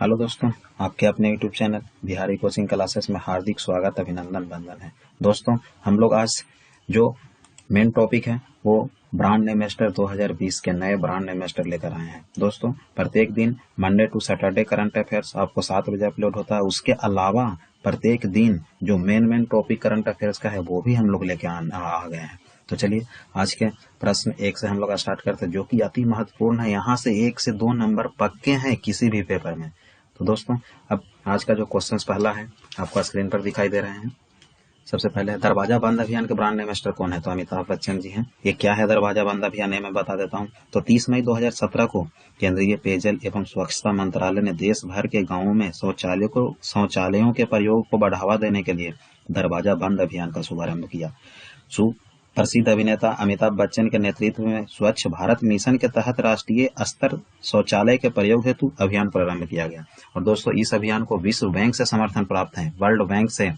Hello दोस्तों, आपके अपने YouTube channel Bihari coaching classes में हार्दिक स्वागत अभिनंदन वंदन है। दोस्तों, हम लोग आज जो मेन टॉपिक है वो ब्रांड नेमेस्टर 2020 के नए ब्रांड नेमेस्टर लेकर आए हैं। दोस्तों, प्रत्येक दिन Monday to Saturday current affairs आपको 7 बजे अपलोड होता है। उसके अलावा प्रत्येक दिन जो मेन टॉपिक करंट अफेयर्स का है वो भी हम लोग लेके आ गए हैं। तो चलिए आज के प्रश्न 1 से हम लोग स्टार्ट करते हैं, जो कि अति महत्वपूर्ण है। यहाँ से 1 से 2 नंबर पक्के हैं किसी भी पेपर में। तो दोस्तों, अब आज का जो क्वेश्चन पहला है आपको स्क्रीन पर दिखाई दे रहे हैं। सबसे पहले दरवाजा बंद अभियान के ब्रांड नेमेस्टर कौन है? तो अमिताभ बच्चन जी हैं। ये क्या है दरवाजा बंद अभियान, ये मैं बता देता हूँ। तो 30 मई 2017 को केंद्रीय पेयजल एवं स्वच्छता मंत्रालय ने देश भर के गाँवों में शौचालयों के प्रयोग को बढ़ावा देने के लिए दरवाजा बंद अभियान का शुभारंभ किया। प्रसिद्ध अभिनेता अमिताभ बच्चन के नेतृत्व में स्वच्छ भारत मिशन के तहत राष्ट्रीय स्तर शौचालय के प्रयोग हेतु अभियान प्रारंभ किया गया। और दोस्तों, इस अभियान को विश्व बैंक से समर्थन प्राप्त है, वर्ल्ड बैंक से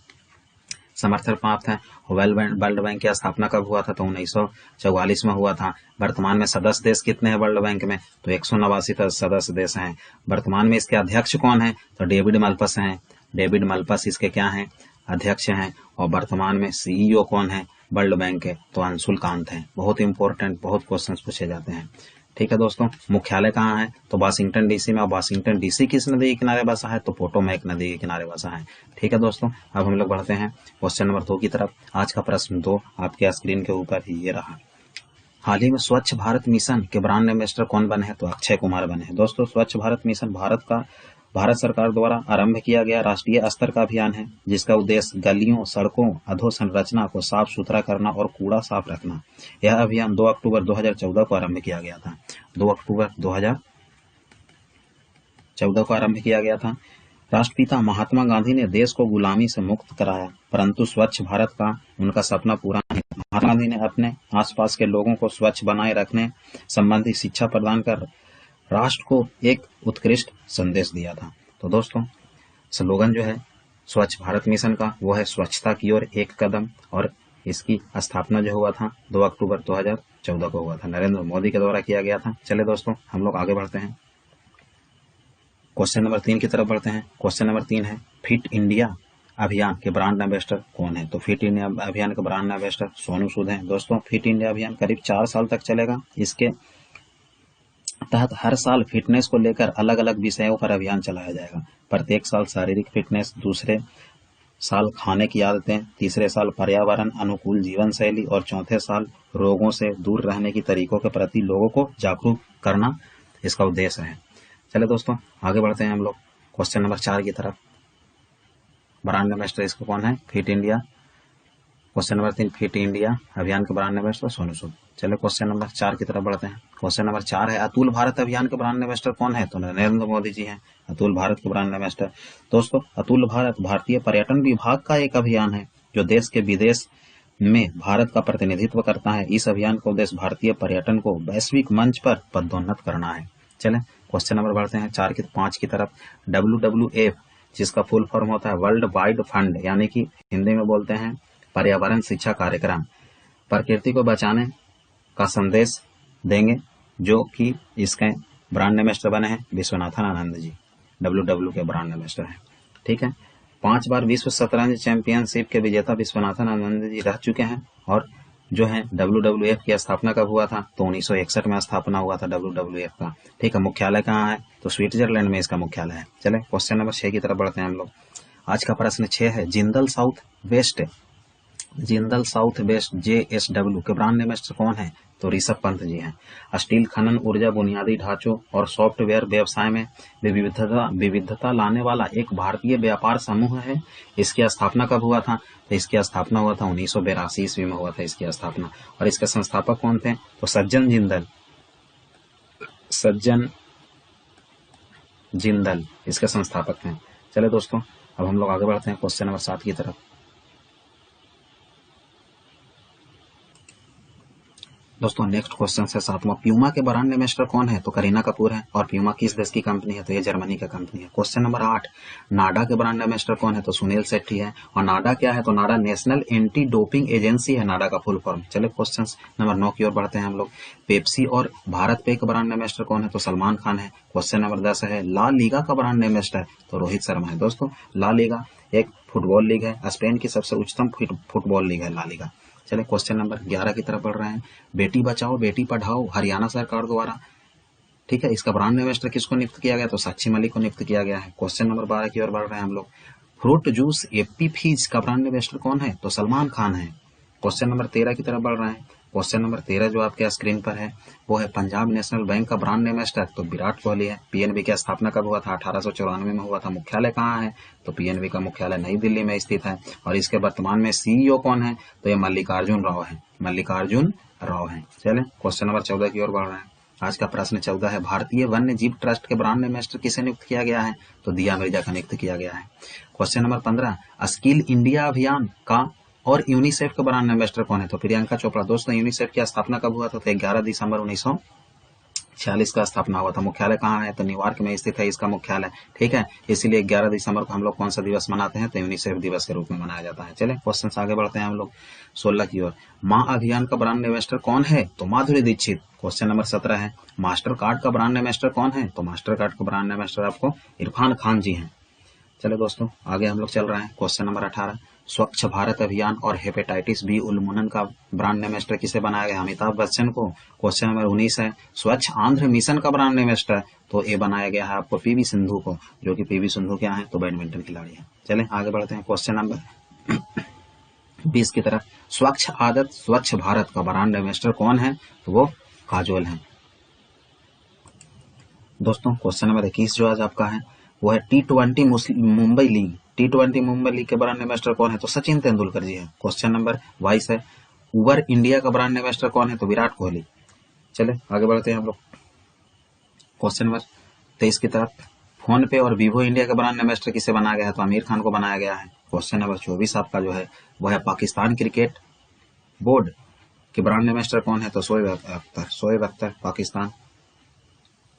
समर्थन प्राप्त है। वर्ल्ड बैंक की स्थापना कब हुआ था? तो 1944 में हुआ था। वर्तमान में सदस्य देश कितने हैं वर्ल्ड बैंक में? तो 189 सदस्य देश हैं। वर्तमान में इसके अध्यक्ष कौन है? तो डेविड मल्पस हैं। डेविड मल्पस इसके क्या हैं? अध्यक्ष हैं। और वर्तमान में सीईओ कौन है वर्ल्ड बैंक के? तो अंशुल कांत हैं। बहुत इंपॉर्टेंट, बहुत क्वेश्चंस पूछे जाते हैं। ठीक है दोस्तों, मुख्यालय कहाँ है? तो वाशिंगटन डीसी में। वाशिंगटन डीसी किस नदी के किनारे बसा है? तो पोटोमैक नदी के किनारे बसा है। ठीक है दोस्तों, अब हम लोग बढ़ते हैं क्वेश्चन नंबर 2 की तरफ। आज का प्रश्न 2 आपके स्क्रीन के ऊपर ही ये रहा। हाल ही में स्वच्छ भारत मिशन के ब्रांड एम्बेसडर कौन बने हैं? तो अक्षय कुमार बने हैं। दोस्तों, स्वच्छ भारत मिशन भारत सरकार द्वारा आरंभ किया गया राष्ट्रीय स्तर का अभियान है, जिसका उद्देश्य गलियों, सड़कों, अधोसंरचना को साफ सुथरा करना और कूड़ा साफ रखना। यह अभियान 2 अक्टूबर 2014 को आरंभ किया गया था। 2 अक्टूबर 2014 को आरंभ किया गया था। राष्ट्रपिता महात्मा गांधी ने देश को गुलामी से मुक्त कराया, परंतु स्वच्छ भारत का उनका सपना पूरा नहीं। महात्मा गांधी ने अपने आसपास के लोगों को स्वच्छ बनाए रखने संबंधी शिक्षा प्रदान कर राष्ट्र को एक उत्कृष्ट संदेश दिया था। तो दोस्तों, स्लोगन जो है स्वच्छ भारत मिशन का वो है स्वच्छता की ओर एक कदम। और इसकी स्थापना जो हुआ था 2 अक्टूबर 2014 को हुआ था, नरेंद्र मोदी के द्वारा किया गया था। चले दोस्तों, हम लोग आगे बढ़ते हैं, क्वेश्चन नंबर 3 की तरफ बढ़ते हैं। क्वेश्चन नंबर 3 है फिट इंडिया अभियान के ब्रांड एम्बेसडर कौन है? तो फिट इंडिया अभियान के ब्रांड एम्बेसडर सोनू सूद हैं। दोस्तों, फिट इंडिया अभियान करीब 4 साल तक चलेगा। इसके तहत हर साल फिटनेस को लेकर अलग अलग विषयों पर अभियान चलाया जाएगा। प्रत्येक साल शारीरिक फिटनेस, दूसरे साल खाने की आदतें, तीसरे साल पर्यावरण अनुकूल जीवन शैली और चौथे साल रोगों से दूर रहने की तरीकों के प्रति लोगों को जागरूक करना इसका उद्देश्य है। चले दोस्तों, आगे बढ़ते हैं हम लोग क्वेश्चन नंबर 4 की तरफ। ब्रांड एम्बेसडर इसको कौन है? Fit India. Question number 3 fit India अभियान के ब्रांड एम्बेसडर सोनू सूद। चलो क्वेश्चन नंबर 4 की तरफ बढ़ते हैं। क्वेश्चन नंबर 4 है अतुल भारत अभियान के ब्रांड एम्बेसडर कौन है? तो नरेंद्र मोदी जी हैं, अतुल भारत के ब्रांड एम्बेसडर। दोस्तों, अतुल भारत भारतीय पर्यटन विभाग का एक अभियान है जो देश के विदेश में भारत का प्रतिनिधित्व करता है। इस अभियान का उद्देश्य भारतीय पर्यटन को वैश्विक मंच पर पदोन्नत करना है। चले क्वेश्चन नंबर बढ़ते हैं 5 की तरफ। WWF, जिसका फुल फॉर्म होता है वर्ल्ड वाइड फंड, यानी कि हिंदी में बोलते हैं पर्यावरण शिक्षा कार्यक्रम, प्रकृति को बचाने का संदेश देंगे, जो कि इसके ब्रांड एम्बेसडर बने हैं विश्वनाथन आनंद जी। WW के ब्रांड एम्बेसडर हैं। ठीक है, 5 बार विश्व शतरंज चैंपियनशिप के विजेता विश्वनाथन आनंद जी रह चुके हैं। और जो है WWF की स्थापना कब हुआ था? तो 1961 में स्थापना हुआ था WWF का। ठीक है, मुख्यालय कहाँ है? तो स्विट्जरलैंड में इसका मुख्यालय है। चले क्वेश्चन नंबर 6 की तरफ बढ़ते हैं हम लोग। आज का प्रश्न 6 है जिंदल साउथ वेस्ट JSW के ब्रांड एम्बेसडर कौन है? तो ऋषभ पंत जी हैं। स्टील खनन, ऊर्जा, बुनियादी ढांचों और सॉफ्टवेयर व्यवसाय में विविधता लाने वाला एक भारतीय व्यापार समूह है। इसकी स्थापना कब हुआ था? तो इसकी स्थापना हुआ था 1982 ईस्वी में हुआ था इसकी स्थापना। और इसके संस्थापक कौन थे? तो सज्जन जिंदल इसके संस्थापक हैं। चले दोस्तों, अब हम लोग आगे बढ़ते हैं क्वेश्चन नंबर 7 की तरफ। दोस्तों नेक्स्ट क्वेश्चन है 7वां, प्यूमा के ब्रांड एम्बेसडर कौन है? तो करीना कपूर है। और प्यूमा किस देश की कंपनी है? तो ये जर्मनी की कंपनी है। क्वेश्चन नंबर 8, नाडा के ब्रांड एम्बेसडर कौन है? तो सुनील शेट्टी है। और नाडा क्या है? तो नाडा नेशनल एंटी डोपिंग एजेंसी है, नाडा का फुल फॉर्म। चले क्वेश्चन नंबर 9 की ओर बढ़ते हैं हम लोग। पेप्सी और भारत पे का ब्रांड एम्बेसडर कौन है? तो सलमान खान है। क्वेश्चन नंबर 10 है, ला लीगा का ब्रांड एम्बेसडर तो रोहित शर्मा है। दोस्तों ला लीगा एक फुटबॉल लीग है, स्पेन की सबसे उच्चतम फुटबॉल लीग है ला लीगा। चले क्वेश्चन नंबर 11 की तरफ बढ़ रहे हैं। बेटी बचाओ बेटी पढ़ाओ हरियाणा सरकार द्वारा, ठीक है, इसका ब्रांड एम्बेसडर किसको नियुक्त किया गया? तो साक्षी मलिक को नियुक्त किया गया है। क्वेश्चन नंबर 12 की ओर बढ़ रहे हैं हम लोग। फ्रूट जूस एप्पी फिज का ब्रांड एम्बेसडर कौन है? तो सलमान खान है। क्वेश्चन नंबर 13 की तरफ बढ़ रहे हैं। क्वेश्चन नंबर 13 जो आपके स्क्रीन पर है वो है पंजाब नेशनल बैंक का ब्रांड एम्बेसडर तो विराट कोहली है। पीएनबी की स्थापना कब हुआ था? 1894 में हुआ था। मुख्यालय कहाँ है? तो पीएनबी का मुख्यालय नई दिल्ली में स्थित है। और इसके वर्तमान में सीईओ कौन है? तो ये मल्लिकार्जुन राव है, मल्लिकार्जुन राव है। चले क्वेश्चन नंबर 14 की ओर बढ़ रहे हैं। आज का प्रश्न 14 है, भारतीय वन्य जीव ट्रस्ट के ब्रांड एम्बेसडर किसे नियुक्त किया गया है? तो दिया मिर्जा का नियुक्त किया गया है। क्वेश्चन नंबर 15, स्किल इंडिया अभियान का और यूनिसेफ का ब्रांड एम्बेसडर कौन है? तो प्रियंका चोपड़ा। दोस्तों यूनिसेफ की स्थापना कब हुआ था? तो 11 दिसंबर 1946 का स्थापना हुआ था। मुख्यालय कहाँ है? तो न्यूयॉर्क में स्थित है इसका मुख्यालय, ठीक है। इसीलिए 11 दिसंबर को हम लोग कौन सा दिवस मनाते हैं? तो यूनिसेफ दिवस के रूप में मनाया जाता है। चले क्वेश्चन आगे बढ़ते हैं हम लोग 16 की ओर। माँ अभियान का ब्रांड एम्बेसडर कौन है? तो माधुरी दीक्षित। क्वेश्चन नंबर 17 है, मास्टर कार्ड का ब्रांड एम्बेसडर कौन है? तो मास्टर कार्ड का ब्रांड एम्बेसडर आपको इरफान खान जी हैं। चलो दोस्तों आगे हम लोग चल रहे हैं। क्वेश्चन नंबर 18, स्वच्छ भारत अभियान और हेपेटाइटिस बी उन्मूलन का ब्रांड एम्बेसडर किसे बनाया गया? अमिताभ बच्चन को। क्वेश्चन नंबर 19 है, स्वच्छ आंध्र मिशन का ब्रांड एम्बेसडर तो ये बनाया गया है आपको पीवी सिंधु को, जो कि पीवी सिंधु क्या है? तो बैडमिंटन खिलाड़ी है। चले आगे बढ़ते हैं क्वेश्चन नंबर 20 की तरफ। स्वच्छ आदत स्वच्छ भारत का ब्रांड एम्बेसडर कौन है? तो वो काजोल है। दोस्तों क्वेश्चन नंबर 21 जो आज आपका है वो है T20 Mumbai league, T20 Mumbai league के ब्रांड एम्बेसडर कौन है? तो सचिन तेंदुलकर जी है। क्वेश्चन नंबर 22 है, उबर इंडिया का ब्रांड एम्बेसडर कौन है? तो विराट कोहली। चले आगे बढ़ते हैं हम लोग क्वेश्चन नंबर 23 की तरफ। फोन पे और वीवो इंडिया का ब्रांड एम्बेसडर किसे बनाया गया है? तो आमिर खान को बनाया गया है। क्वेश्चन नंबर 24 आपका जो है वो है, पाकिस्तान क्रिकेट बोर्ड के ब्रांड एम्बेसडर कौन है? तो शोएब अख्तर पाकिस्तान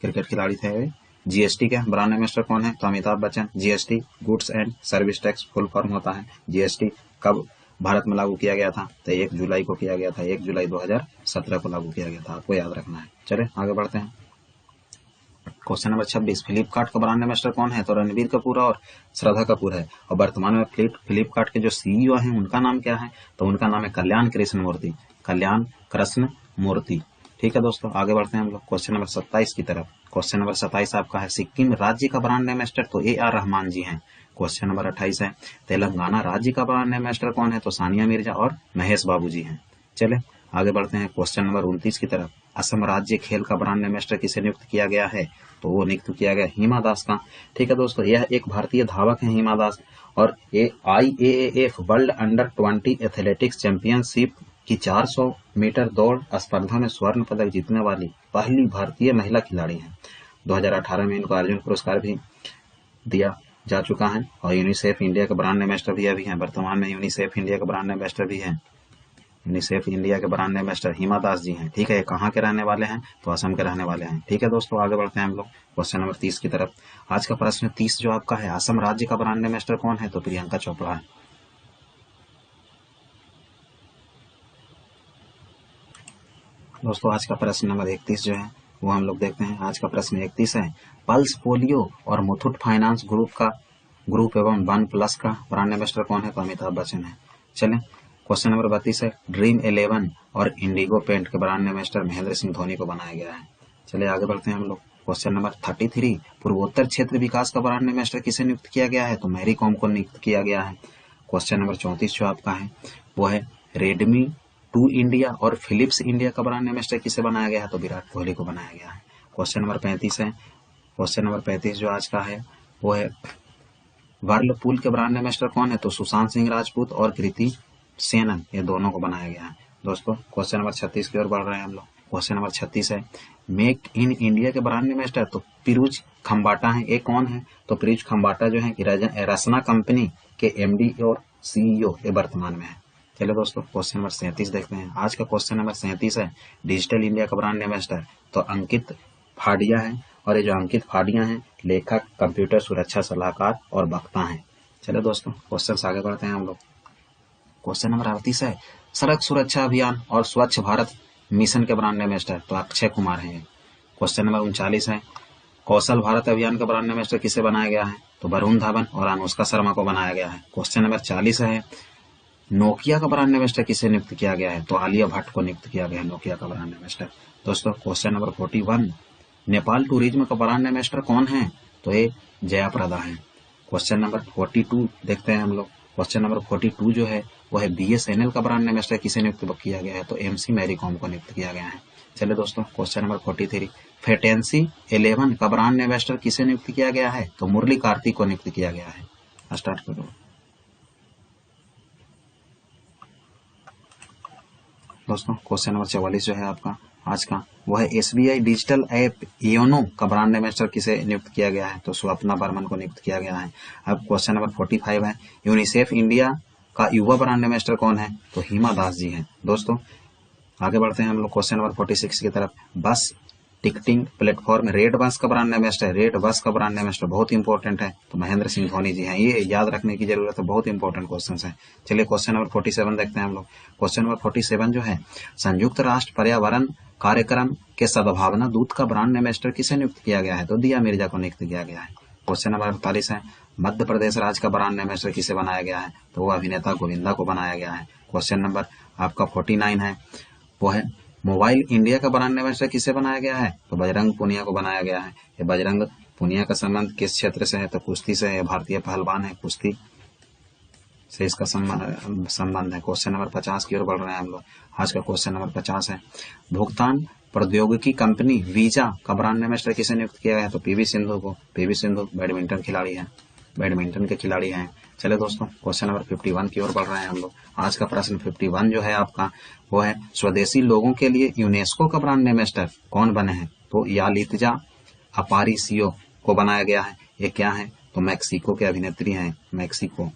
क्रिकेट खिलाड़ी थे। जीएसटी के ब्रांड एम्बेसडर कौन है? तो Amitabh Bachchan. GST goods and service tax full form होता है। जीएसटी कब भारत में लागू किया गया था? तो 1 जुलाई को किया गया था, 1 जुलाई 2017 को लागू किया गया था, आपको याद रखना है। चले आगे बढ़ते हैं क्वेश्चन नंबर 26, फ्लिपकार्ट का ब्रांड एम्बेसडर कौन है? तो रणबीर कपूर और श्रद्धा कपूर है। और वर्तमान में फ्लिपकार्ट के जो सीईओ हैं उनका नाम क्या है? तो उनका नाम है कल्याण कृष्ण मूर्ति, कल्याण कृष्ण मूर्ति। ठीक है दोस्तों आगे बढ़ते हैं हम लोग क्वेश्चन नंबर 27 की तरफ। क्वेश्चन नंबर 27 आपका है, सिक्किम राज्य का ब्रांड एम्बेसडर तो AR रहमान जी हैं। क्वेश्चन नंबर 28 है, तेलंगाना राज्य का ब्रांड एम्बेसडर कौन है? तो सानिया मिर्जा और महेश बाबू जी हैं। चले आगे बढ़ते हैं क्वेश्चन नंबर 29 की तरफ। असम राज्य खेल का ब्रांड एम्बेसडर किसे नियुक्त किया गया है? तो वो नियुक्त किया गया हिमा दास का। ठीक है दोस्तों, यह एक भारतीय धावक है हिमा दास, और ये IAAF world under 20 athletics championship की 400 मीटर दौड़ स्पर्धा में स्वर्ण पदक जीतने वाली पहली भारतीय महिला खिलाड़ी हैं। 2018 में इनको अर्जुन पुरस्कार भी दिया जा चुका है। और यूनिसेफ इंडिया के ब्रांड एम्बेसडर भी अभी हैं, वर्तमान में यूनिसेफ इंडिया के ब्रांड एम्बेसडर भी हैं। यूनिसेफ इंडिया के ब्रांड एम्बेसडर हिमा दास जी हैं। ठीक है, कहाँ के रहने वाले हैं? तो असम के रहने वाले हैं। ठीक है दोस्तों आगे बढ़ते हैं हम लोग क्वेश्चन नंबर 30 की तरफ। आज का प्रश्न 30 जो आपका है, असम राज्य का ब्रांड एम्बेसडर कौन है? तो प्रियंका चोपड़ा है। दोस्तों आज का प्रश्न नंबर 31 जो है वो हम लोग देखते हैं। आज का प्रश्न 31 है, पल्स पोलियो और मुथूट फाइनेंस ग्रुप एवं वन प्लस का ब्रांड एम्बेसडर कौन है? तो अमिताभ बच्चन है। चलें क्वेश्चन नंबर 32 है, ड्रीम 11 और इंडिगो पेंट के ब्रांड एम्बेसडर महेंद्र सिंह धोनी को बनाया गया है। चलिए आगे बढ़ते हैं हम लोग क्वेश्चन नंबर 33, पूर्वोत्तर क्षेत्र विकास का ब्रांड एम्बेसडर किसे नियुक्त किया गया है? तो मैरी कॉम को नियुक्त किया गया है। क्वेश्चन नंबर 34 जो आपका है वो है, रेडमी 2 इंडिया और फिलिप्स इंडिया का ब्रांड एम्बेसडर किसे बनाया गया है? तो विराट कोहली को बनाया गया है। क्वेश्चन नंबर 35 है, क्वेश्चन नंबर 35 जो आज का है वो है, वर्लपूल के ब्रांड एम्बेसडर कौन है? तो सुशांत सिंह राजपूत और कृति सेनन, ये दोनों को बनाया गया है। दोस्तों क्वेश्चन नंबर 36 की ओर बढ़ रहे हैं हम लोग। क्वेश्चन नंबर 36 है, मेक इन इंडिया के ब्रांड एम्बेसडर तो पीयूष खंबाटा है। ये कौन है? तो पीयूष खंबाटा जो है रसना कंपनी के MD और CEO ये वर्तमान में है। चलिए दोस्तों क्वेश्चन नंबर 37 देखते हैं। आज का क्वेश्चन नंबर 37 है डिजिटल इंडिया का ब्रांड एम्बेसडर तो अंकित फाडिया है, और ये जो अंकित फाडिया हैं लेखक, कंप्यूटर सुरक्षा सलाहकार और वक्ता हैं। चलिए दोस्तों क्वेश्चन से आगे बढ़ते हैं हम लोग। क्वेश्चन नंबर 38 है सड़क सुरक्षा अभियान और स्वच्छ भारत मिशन के ब्रांड एम्बेसडर तो अक्षय कुमार हैं। क्वेश्चन नंबर 39 है कौशल भारत अभियान का ब्रांड एम्बेसडर किसे बनाया गया है तो वरुण धवन और अनुष्का शर्मा को बनाया गया है। क्वेश्चन नंबर 40 है नोकिया का ब्रांड एम्बेसडर किसे नियुक्त किया गया है तो आलिया भट्ट को नियुक्त किया गया है नोकिया का ब्रांड एम्बेसडर। दोस्तों क्वेश्चन नंबर 41 नेपाल टूरिज्म का ब्रांड एम्बेसडर कौन है तो ये जयाप्रदा है। क्वेश्चन नंबर 42 देखते हैं हम लोग। क्वेश्चन नंबर 42 जो है वो है BSNL का ब्रांड एम्बेसडर किसे नियुक्त किया गया है तो MC मैरी कॉम को नियुक्त किया गया है। चलिए दोस्तों क्वेश्चन नंबर 43 फेटेंसी 11 का ब्रांड एम्बेसडर किसे नियुक्त किया गया है तो मुरली कार्तिक को नियुक्त किया गया है। स्टार्ट करो। दोस्तों क्वेश्चन नंबर 44 जो है आपका आज का वो है SBI डिजिटल ऐप योनो का ब्रांड एम्बेसडर किसे नियुक्त किया गया है तो स्वप्ना बर्मन को नियुक्त किया गया है। अब क्वेश्चन नंबर 45 है यूनिसेफ इंडिया का युवा ब्रांड एम्बेसडर कौन है तो हिमा दास जी हैं। दोस्तों आगे बढ़ते हैं हम लोग क्वेश्चन नंबर 46 की तरफ। बस टिकटिंग प्लेटफॉर्म रेड बस का ब्रांड एम्बेसडर, रेड बस का ब्रांड एम्बेसडर बहुत इंपॉर्टेंट है तो महेंद्र सिंह धोनी जी हैं। ये याद रखने की जरूरत है, बहुत इंपॉर्टेंट क्वेश्चन है। चलिए क्वेश्चन नंबर 47 देखते हैं हम लोग। क्वेश्चन नंबर 47 जो है संयुक्त राष्ट्र पर्यावरण कार्यक्रम के सद्भावना दूत का ब्रांड एम्बेसडर किसे नियुक्त किया गया है तो दिया मिर्जा को नियुक्त किया गया है। क्वेश्चन नंबर 48 है मध्य प्रदेश राज्य का ब्रांड एम्बेसडर किसे बनाया गया है तो वो अभिनेता गोविंदा को बनाया गया है। क्वेश्चन नंबर आपका 49 है वो है मोबाइल इंडिया का ब्रांड एम्बेसडर किसे बनाया गया है तो बजरंग पुनिया को बनाया गया है। ये बजरंग पुनिया का संबंध किस क्षेत्र से है तो कुश्ती से है, भारतीय पहलवान है, कुश्ती से इसका संबंध है। क्वेश्चन नंबर 50 की ओर बढ़ रहे हैं हम लोग। आज का क्वेश्चन नंबर 50 है भुगतान प्रौद्योगिकी कंपनी वीजा का ब्रांड एम्बेसडर किसे नियुक्त किया गया है तो PV सिंधु को। PV सिंधु बैडमिंटन खिलाड़ी है, बैडमिंटन के खिलाड़ी हैं। चले दोस्तों क्वेश्चन नंबर 51 की ओर बढ़ रहे हैं हम लोग। आज का प्रश्न 51 जो है आपका वो है स्वदेशी लोगों के लिए यूनेस्को का ब्रांड एम्बेसडर कौन बने हैं तो यालित्जा अपारिसियो को बनाया गया है। ये क्या है तो मैक्सिको के अभिनेत्री हैं, मैक्सिकन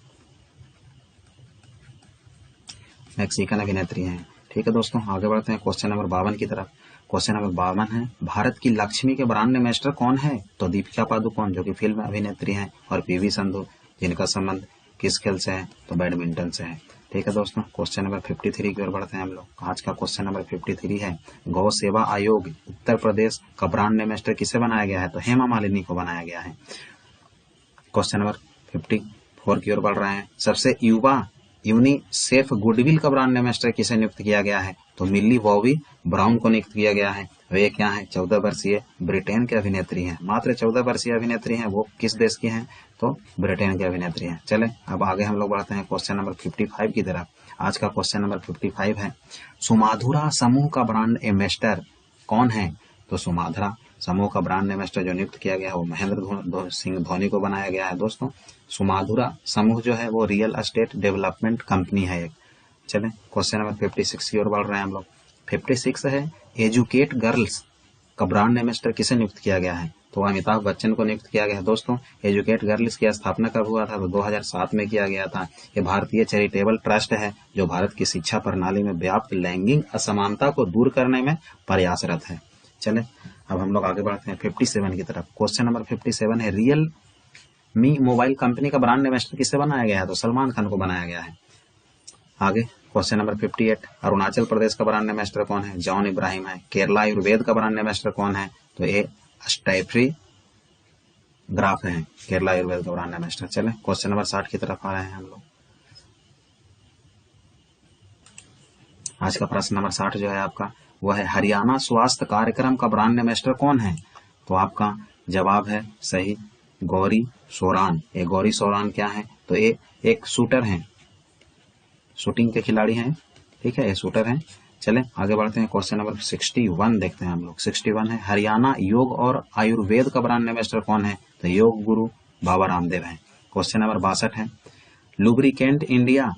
अभिनेत्री हैं। ठीक है दोस्तों आगे बढ़ते हैं क्वेश्चन नंबर 52 की तरफ। क्वेश्चन नंबर 52 है भारत की लक्ष्मी के ब्रांड एम्बेसडर कौन है तो दीपिका पादुकोण जो कि फिल्म अभिनेत्री हैं, और PV सिंधु जिनका संबंध किस खेल से है तो बैडमिंटन से है। ठीक है दोस्तों क्वेश्चन नंबर 53 की ओर बढ़ते हैं हम लोग। आज का क्वेश्चन नंबर 53 है गौ सेवा आयोग उत्तर प्रदेश का ब्रांड एम्बेसडर किसे बनाया गया है तो हेमा मालिनी को बनाया गया है। क्वेश्चन नंबर 54 की ओर बढ़ रहे हैं सबसे युवा यूनिसेफ गुडविल का ब्रांड एम्बेसडर किसे नियुक्त किया गया है तो मिल्ली बॉबी ब्राउन को नियुक्त किया गया है। वे क्या है 14 वर्षीय ब्रिटेन के अभिनेत्री हैं, मात्र 14 वर्षीय अभिनेत्री हैं। वो किस देश की हैं तो ब्रिटेन की अभिनेत्री हैं। चले अब आगे हम लोग बढ़ते हैं क्वेश्चन नंबर 55 की तरफ। आज का क्वेश्चन नंबर 55 है सुमाधुरा समूह का ब्रांड एम्बेसडर कौन है तो सुमाधुरा समूह का ब्रांड एम्बेसडर जो नियुक्त किया गया है वो महेंद्र सिंह धोनी को बनाया गया है। दोस्तों सुमाधुरा समूह जो है वो रियल एस्टेट डेवलपमेंट कंपनी है एक। चलें क्वेश्चन नंबर 56 की ओर बढ़ रहे हैं हम लोग। 56 है एजुकेट गर्ल्स का ब्रांड एम्बेसडर किसे नियुक्त किया गया है तो अमिताभ बच्चन को नियुक्त किया गया है। दोस्तों एजुकेट गर्ल्स की स्थापना कब हुआ था तो 2007 में किया गया था। ये भारतीय चैरिटेबल ट्रस्ट है जो भारत की शिक्षा प्रणाली में व्याप्त लैंगिक असमानता को दूर करने में प्रयासरत है। चले अब हम लोग आगे बढ़ते हैं 57 की तरफ। क्वेश्चन नंबर 57 है रियल मी मोबाइल कंपनी का ब्रांड एम्बेसडर किसे बनाया गया है तो सलमान खान को बनाया गया है। आगे क्वेश्चन नंबर 58 अरुणाचल प्रदेश का ब्रांड एम्बेसडर कौन है जॉन इब्राहिम है। केरला आयुर्वेद का ब्रांड एम्बेसडर कौन है तो ये स्टैफ्री ग्राफ है, केरला आयुर्वेद का ब्रांड एम्बेसडर। चले क्वेश्चन नंबर 60 की तरफ आ रहे हैं हम लोग। आज का प्रश्न नंबर 60 जो है आपका वो है हरियाणा स्वास्थ्य कार्यक्रम का ब्रांड एम्बेसडर कौन है तो आपका जवाब है सही गौरी सोरान। ये गौरी सोरान क्या है तो ये एक शूटर हैं, शूटिंग के खिलाड़ी हैं। ठीक है ये शूटर हैं। चलें आगे बढ़ते हैं क्वेश्चन नंबर 61 देखते हैं हम लोग। 61 है हरियाणा योग और आयुर्वेद का ब्रांड एम्बेसडर कौन है तो योग गुरु बाबा रामदेव है। क्वेश्चन नंबर 62 है लुब्रिकेंट इंडिया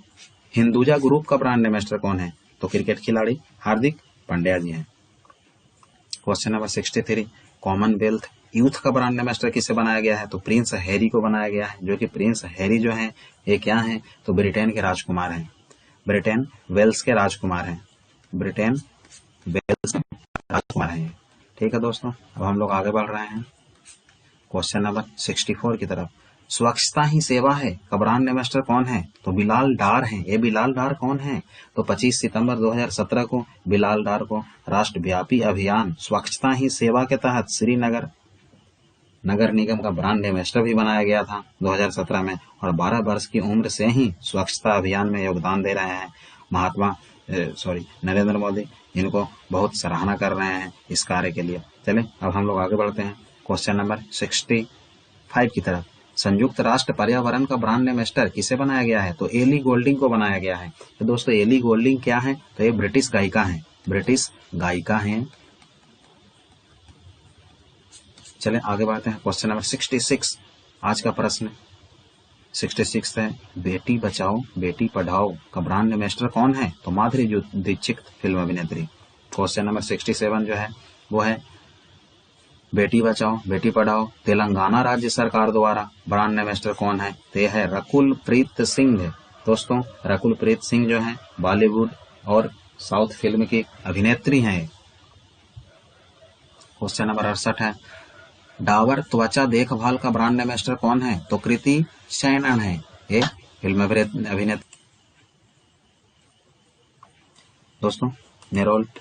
हिंदुजा ग्रुप का ब्रांड एम्बेसडर कौन है तो क्रिकेट खिलाड़ी हार्दिक पांड्या जी हैं। क्वेश्चन नंबर 63 कॉमनवेल्थ यूथ का ब्रांड एम्बेसडर किसे बनाया गया है तो प्रिंस हैरी को बनाया गया है, जो कि प्रिंस हैरी जो है ये क्या है तो ब्रिटेन के राजकुमार हैं। ब्रिटेन वेल्स के राजकुमार हैं, ब्रिटेन वेल्स के राजकुमार हैं। ठीक है दोस्तों, अब हम लोग आगे बढ़ रहे हैं क्वेश्चन नंबर 64 की तरफ। स्वच्छता ही सेवा है का ब्रांड एम्बेसडर कौन है? तो बिलाल डार हैं। ये बिलाल डार कौन है? तो 25 सितंबर 2017 को बिलाल डार को राष्ट्रव्यापी अभियान स्वच्छता ही सेवा के तहत श्रीनगर नगर निगम का ब्रांड एम्बेसडर भी बनाया गया था 2017 में, और 12 वर्ष की उम्र से ही स्वच्छता अभियान में योगदान दे रहे हैं नरेंद्र मोदी, इनको बहुत सराहना कर रहे हैं इस कार्य के लिए। चलें अब हम लोग आगे बढ़ते हैं क्वेश्चन नंबर 65 की तरफ। संयुक्त राष्ट्र पर्यावरण का ब्रांड एम्बेसडर किसे बनाया गया है? तो एली गोल्डिंग को बनाया गया है। तो दोस्तों एली गोल्डिंग क्या है? तो ये ब्रिटिश गायिका हैं। चलें आगे बढ़ते हैं क्वेश्चन नंबर 66। आज का प्रश्न 66 है, बेटी बचाओ बेटी पढ़ाओ का ब्रांड एम्बेसडर कौन है? तो माधुरी दीक्षित फिल्म अभिनेत्री। क्वेश्चन नंबर 67 जो है वो है, बेटी बचाओ बेटी पढ़ाओ तेलंगाना राज्य सरकार द्वारा ब्रांड एम्बेसडर कौन है? तो यह है रकुल प्रीत सिंह। दोस्तों रकुल प्रीत सिंह जो है बॉलीवुड और साउथ फिल्म की अभिनेत्री हैं। क्वेश्चन नंबर 68 है, डाबर त्वचा देखभाल का ब्रांड एम्बेसडर कौन है? तो कृति सैनन है, ये फिल्म अभिनेत्री। दोस्तों नेरोल्ट।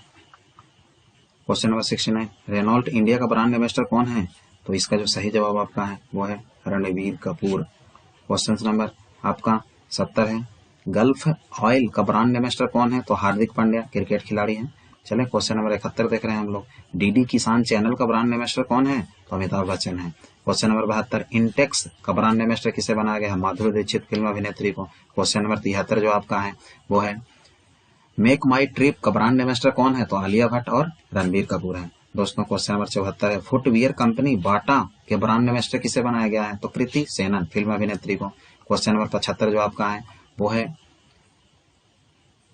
क्वेश्चन नंबर 69, रेनॉल्ट इंडिया का ब्रांड एम्बेसडर कौन है? तो इसका जो सही जवाब आपका है वो है रणवीर कपूर। क्वेश्चन नंबर आपका 70 है, गल्फ ऑयल का ब्रांड एम्बेसडर कौन है? तो हार्दिक पांड्या क्रिकेट खिलाड़ी हैं। चलें क्वेश्चन नंबर 71 देख रहे हैं हम लोग, डीडी किसान चैनल का ब्रांड एम्बेसडर कौन है? तो अमिताभ बच्चन है। क्वेश्चन नंबर 72, इंटेक्स का ब्रांड एम्बेसडर किसे बनाया गया है? माधुरी दीक्षित फिल्म अभिनेत्री को। क्वेश्चन नंबर 73 जो आपका है वो है, मेक माई ट्रिप का ब्रांड एम्बेसडर कौन है? तो आलिया भट्ट और रणबीर कपूर है। दोस्तों क्वेश्चन नंबर 74 है, फुटवियर कंपनी बाटा के ब्रांड एम्बेसडर किसे बनाया गया है? तो कृति सेनन फिल्म अभिनेत्री को। क्वेश्चन नंबर 75 जो आपका है वो है,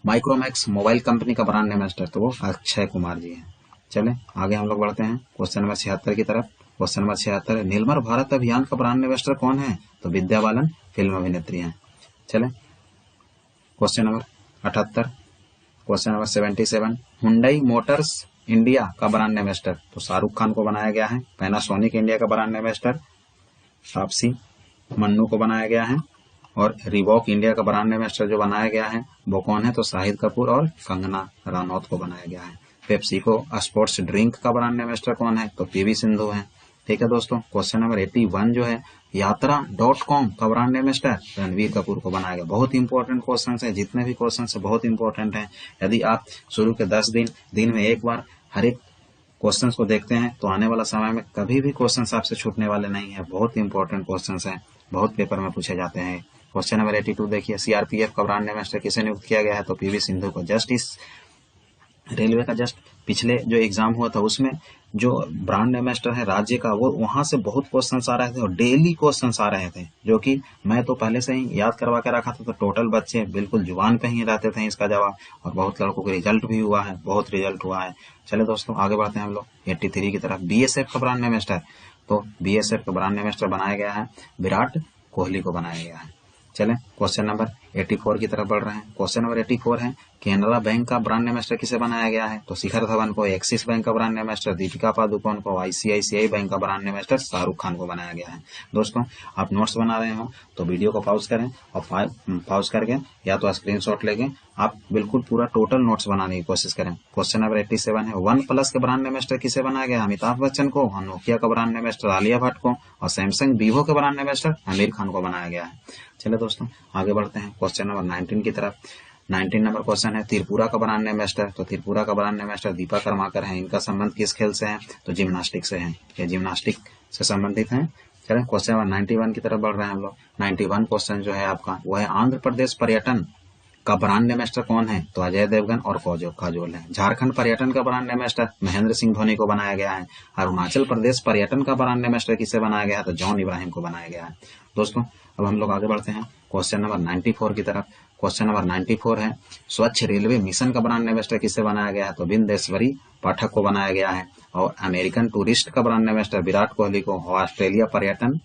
माइक्रोमैक्स मोबाइल कंपनी का ब्रांड एम्बेसडर, तो वो अक्षय कुमार जी हैं। चलें आगे हम लोग बढ़ते हैं क्वेश्चन नंबर 76 की तरफ। क्वेश्चन नंबर 76 है, निर्मल भारत अभियान का ब्रांड एम्बेसडर कौन है? तो विद्या बालन फिल्म अभिनेत्री हैं। चलें question number 78। Question number 77, Hyundai Motors India का ब्रांड एम्बेसडर, तो शाहरुख खान को बनाया गया है। पैनासोनिक इंडिया का ब्रांड एम्बेसडर तापसी मन्नू को बनाया गया है, और रिवॉक इंडिया का ब्रांड एम्बेसडर जो बनाया गया है वो कौन है? तो शाहिद कपूर और कंगना रनौत को बनाया गया है। पेप्सिको स्पोर्ट्स ड्रिंक का ब्रांड एम्बेसडर कौन है? तो पीवी सिंधु है। ठीक है दोस्तों, क्वेश्चन नंबर 81 जो है, यात्रा.com का ब्रांड एम्बेसडर रणवीर कपूर को बनाया गया। बहुत इंपॉर्टेंट क्वेश्चन है, जितने भी क्वेश्चन है बहुत इंपॉर्टेंट है। यदि आप शुरू के 10 दिन में एक बार हर एक क्वेश्चन को देखते हैं तो आने वाला समय में कभी भी क्वेश्चन आपसे छूटने वाले नहीं है। बहुत इंपॉर्टेंट क्वेश्चन है, बहुत पेपर में पूछे जाते हैं। क्वेश्चन नंबर 82 देखिए, सीआरपीएफ का ब्रांड एम्बेसडर किसे नियुक्त किया गया है? तो पीवी सिंधु को। जस्ट इस रेलवे का पिछले जो एग्जाम हुआ था उसमें जो ब्रांड एम्बेसडर है राज्य का, वो वहां से बहुत क्वेश्चन आ रहे थे और डेली क्वेश्चन आ रहे थे, जो कि मैं तो पहले से ही याद करवा के रखा था। तो टोटल बच्चे बिल्कुल जुबान पे ही रहते थे इसका जवाब, और बहुत लड़कों को रिजल्ट भी हुआ है, बहुत रिजल्ट हुआ है। चले दोस्तों आगे बढ़ते हैं हम लोग 83 की तरफ। बीएसएफ का ब्रांड एम्बेसडर, तो बीएसएफ का ब्रांड एम्बेसडर बनाया गया है विराट कोहली को बनाया गया है। चलें क्वेश्चन नंबर 84 की तरफ बढ़ रहे हैं। क्वेश्चन नंबर 84 है, केनरा बैंक का ब्रांड एम्बेसडर किसे बनाया गया है? तो शिखर धवन को। एक्सिस बैंक का ब्रांड एम्बेसडर दीपिका पादुकोण को। आईसीआईसीआई बैंक का ब्रांड एम्बेसडर शाहरुख खान को बनाया गया है। दोस्तों आप नोट्स बना रहे हो तो वीडियो को पॉज करें, और पॉज करके या तो स्क्रीनशॉट लेके आप बिल्कुल पूरा टोटल नोट्स बनाने की कोशिश करें। क्वेश्चन नंबर 87 है, वन प्लस के ब्रांड एम्बेसडर किसे बनाया गया? अमिताभ बच्चन को। नोकिया का ब्रांड एम्बेसडर आलिया भट्ट को, और सैमसंग वीवो के ब्रांड एम्बेसडर आमिर खान को बनाया गया है। चलिए दोस्तों आगे बढ़ते हैं क्वेश्चन नंबर 19 की तरफ। 19 नंबर क्वेश्चन है, त्रिपुरा का ब्रांड एम्बेसडर, तो त्रिपुरा का ब्रांड एम्बेसडर दीपा कर्माकर है। इनका संबंध किस खेल से है? तो जिम्नास्टिक से है, ये जिम्नास्टिक से संबंधित है। चलें क्वेश्चन नंबर 91 की तरफ बढ़ रहे हैं हम लोग। 91 क्वेश्चन जो है आपका वो है, आंध्र प्रदेश पर्यटन का ब्रांड एम्बेसडर कौन है? तो अजय देवगन और काजोल है। झारखंड पर्यटन का ब्रांड एम्बेसडर महेंद्र सिंह धोनी को बनाया गया है। अरुणाचल प्रदेश पर्यटन का ब्रांड एम्बेसडर किसे बनाया गया है? तो जॉन इब्राहिम को बनाया गया है। दोस्तों अब हम लोग आगे बढ़ते हैं क्वेश्चन नंबर 94 की तरफ। क्वेश्चन नंबर 94 है, स्वच्छ रेलवे मिशन का ब्रांड एम्बेसडर किसे बनाया गया है? तो बिंदेश्वरी पाठक को बनाया गया है। और अमेरिकन टूरिस्ट का ब्रांड एम्बेसडर विराट कोहली को। ऑस्ट्रेलिया पर्यटन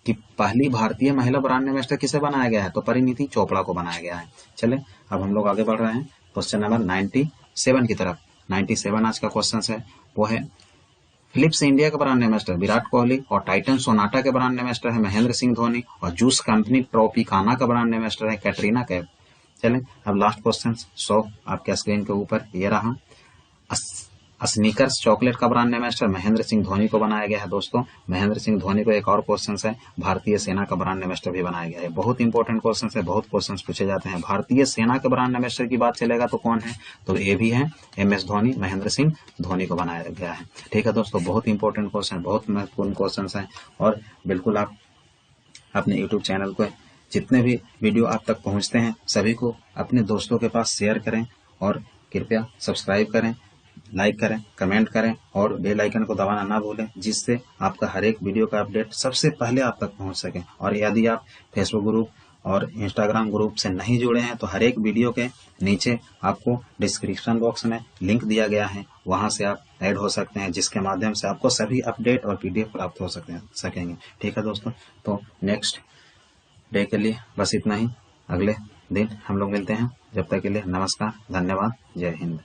की पहली भारतीय महिला ब्रांड एम्बेसडर किसे बनाया गया है? तो परिणीति चोपड़ा को बनाया गया है। चले अब हम लोग आगे बढ़ रहे हैं क्वेश्चन नंबर 97 की तरफ। 97 आज का क्वेश्चन है, वो है फिलिप्स इंडिया के ब्रांड एम्बेसडर विराट कोहली और टाइटन सोनाटा के ब्रांड एम्बेसडर है महेंद्र सिंह धोनी और जूस कंपनी ट्रॉपिकाना का ब्रांड एम्बेसडर है कैटरीना कैफ। चलें अब लास्ट क्वेश्चन 100 आपके स्क्रीन के ऊपर ये रहा। स्नीकर्स चॉकलेट का ब्रांड एम्बेसडर महेंद्र सिंह धोनी को बनाया गया है। दोस्तों महेंद्र सिंह धोनी को एक और क्वेश्चन है, भारतीय सेना का ब्रांड एम्बेसडर भी बनाया गया है। बहुत इंपॉर्टेंट क्वेश्चन है, बहुत क्वेश्चन पूछे जाते हैं। भारतीय सेना के ब्रांड एम्बेसडर की बात चलेगा तो कौन है, तो ये भी है MS धोनी, महेंद्र सिंह धोनी को बनाया गया है। ठीक है दोस्तों, बहुत इंपॉर्टेंट क्वेश्चन, बहुत महत्वपूर्ण क्वेश्चन है। और बिल्कुल आप अपने यूट्यूब चैनल को जितने भी वीडियो आप तक पहुंचते हैं सभी को अपने दोस्तों के पास शेयर करें और कृपया सब्सक्राइब करें, लाइक करें, कमेंट करें और बेल आइकन को दबाना ना भूलें, जिससे आपका हर एक वीडियो का अपडेट सबसे पहले आप तक पहुंच सके। और यदि आप फेसबुक ग्रुप और इंस्टाग्राम ग्रुप से नहीं जुड़े हैं तो हर एक वीडियो के नीचे आपको डिस्क्रिप्शन बॉक्स में लिंक दिया गया है, वहां से आप ऐड हो सकते हैं, जिसके माध्यम से आपको सभी अपडेट और PDF प्राप्त हो सकेंगे। ठीक है दोस्तों, तो नेक्स्ट डे के लिए बस इतना ही। अगले दिन हम लोग मिलते हैं, जब तक के लिए नमस्कार, धन्यवाद, जय हिंद।